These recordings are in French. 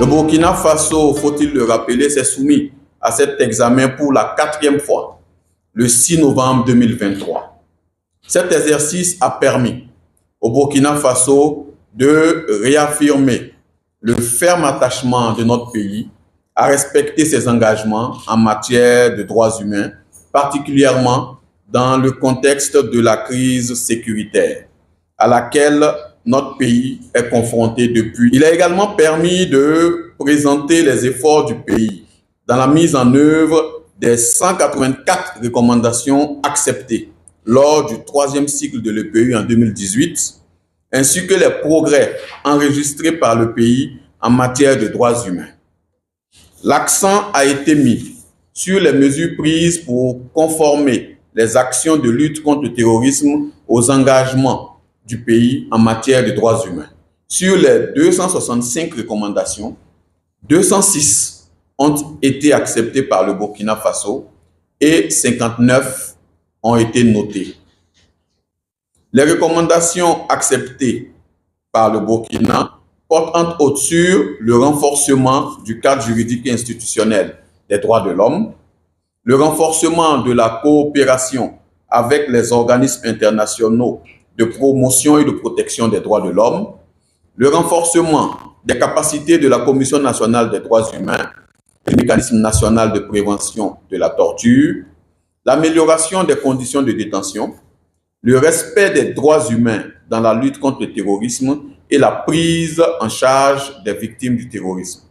Le Burkina Faso, faut-il le rappeler, s'est soumis à cet examen pour la 4e fois, le 6 novembre 2023. Cet exercice a permis au Burkina Faso de réaffirmer le ferme attachement de notre pays à respecter ses engagements en matière de droits humains, particulièrement dans le contexte de la crise sécuritaire à laquelle notre pays est confronté depuis. Il a également permis de présenter les efforts du pays dans la mise en œuvre des 184 recommandations acceptées lors du 3e cycle de l'EPU en 2018, ainsi que les progrès enregistrés par le pays en matière de droits humains. L'accent a été mis sur les mesures prises pour conformer les actions de lutte contre le terrorisme aux engagements du pays en matière de droits humains. Sur les 265 recommandations, 206 ont été acceptées par le Burkina Faso et 59 ont été notées. Les recommandations acceptées par le Burkina portent entre autres sur le renforcement du cadre juridique et institutionnel des droits de l'homme, le renforcement de la coopération avec les organismes internationaux de promotion et de protection des droits de l'homme, le renforcement des capacités de la Commission nationale des droits humains et du mécanisme national de prévention de la torture, l'amélioration des conditions de détention, le respect des droits humains dans la lutte contre le terrorisme et la prise en charge des victimes du terrorisme,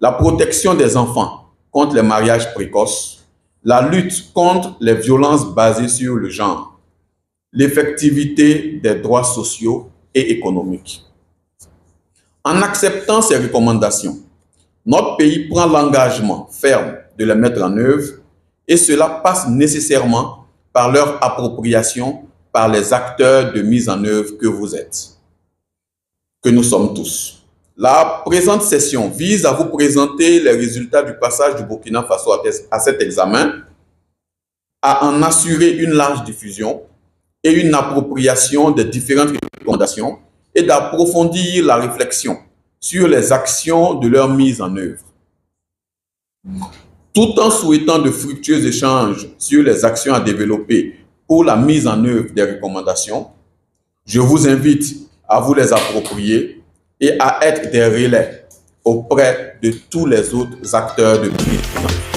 la protection des enfants contre les mariages précoces, la lutte contre les violences basées sur le genre, l'effectivité des droits sociaux et économiques. En acceptant ces recommandations, notre pays prend l'engagement ferme de les mettre en œuvre et cela passe nécessairement par leur appropriation par les acteurs de mise en œuvre que vous êtes, que nous sommes tous. La présente session vise à vous présenter les résultats du passage du Burkina Faso à cet examen, à en assurer une large diffusion et une appropriation des différentes recommandations et d'approfondir la réflexion sur les actions de leur mise en œuvre. Tout en souhaitant de fructueux échanges sur les actions à développer pour la mise en œuvre des recommandations, je vous invite à vous les approprier et à être des relais auprès de tous les autres acteurs de l'État.